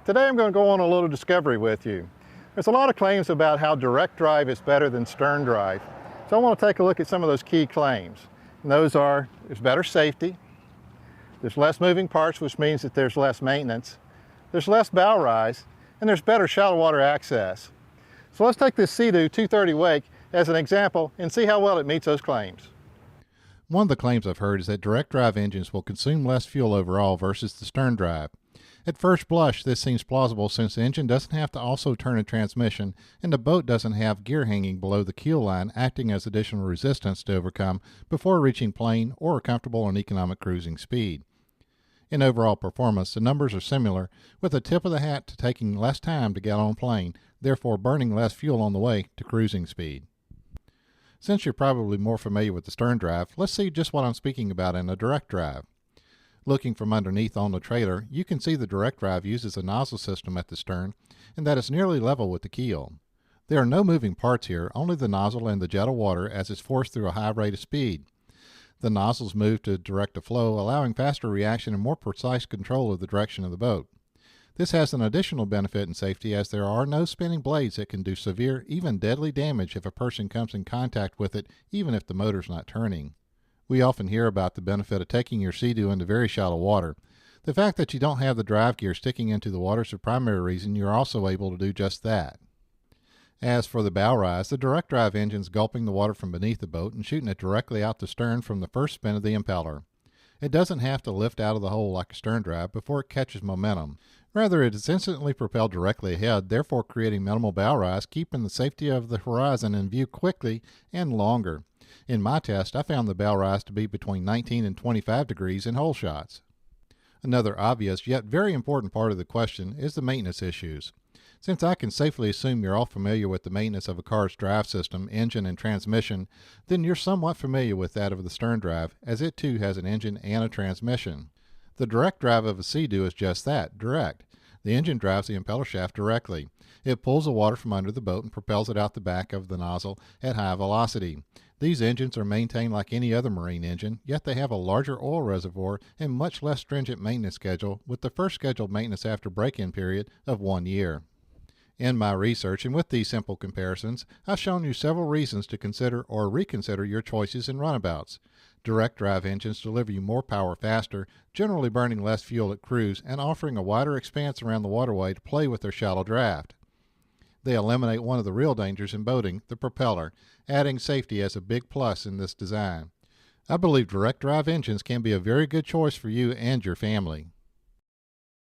Today I'm going to go on a little discovery with you. There's a lot of claims about how direct drive is better than stern drive. So I want to take a look at some of those key claims. And those are, there's better safety, there's less moving parts, which means that there's less maintenance, there's less bow rise, and there's better shallow water access. So let's take this Sea-Doo 230 Wake as an example and see how well it meets those claims. One of the claims I've heard is that direct drive engines will consume less fuel overall versus the stern drive. At first blush, this seems plausible since the engine doesn't have to also turn a transmission and the boat doesn't have gear hanging below the keel line acting as additional resistance to overcome before reaching plain or comfortable and economic cruising speed. In overall performance, the numbers are similar, with a tip of the hat to taking less time to get on plane, therefore burning less fuel on the way to cruising speed. Since you're probably more familiar with the stern drive, let's see just what I'm speaking about in a direct drive. Looking from underneath on the trailer, you can see the direct drive uses a nozzle system at the stern and that it's nearly level with the keel. There are no moving parts here, only the nozzle and the jet of water as it's forced through a high rate of speed. The nozzles move to direct the flow, allowing faster reaction and more precise control of the direction of the boat. This has an additional benefit in safety as there are no spinning blades that can do severe, even deadly damage if a person comes in contact with it, even if the motor's not turning. We often hear about the benefit of taking your Sea-Doo into very shallow water. The fact that you don't have the drive gear sticking into the water is the primary reason you're also able to do just that. As for the bow rise, the direct drive engine's gulping the water from beneath the boat and shooting it directly out the stern from the first spin of the impeller. It doesn't have to lift out of the hole like a stern drive before it catches momentum. Rather, it is instantly propelled directly ahead, therefore creating minimal bow rise, keeping the safety of the horizon in view quickly and longer. In my test, I found the bow rise to be between 19 and 25 degrees in hole shots. Another obvious yet very important part of the question is the maintenance issues. Since I can safely assume you're all familiar with the maintenance of a car's drive system, engine, and transmission, then you're somewhat familiar with that of the stern drive, as it too has an engine and a transmission. The direct drive of a Sea-Doo is just that, direct. The engine drives the impeller shaft directly. It pulls the water from under the boat and propels it out the back of the nozzle at high velocity. These engines are maintained like any other marine engine, yet they have a larger oil reservoir and much less stringent maintenance schedule, with the first scheduled maintenance after break-in period of 1 year. In my research and with these simple comparisons, I've shown you several reasons to consider or reconsider your choices in runabouts. Direct drive engines deliver you more power faster, generally burning less fuel at cruise and offering a wider expanse around the waterway to play with their shallow draft. They eliminate one of the real dangers in boating, the propeller, adding safety as a big plus in this design. I believe direct drive engines can be a very good choice for you and your family.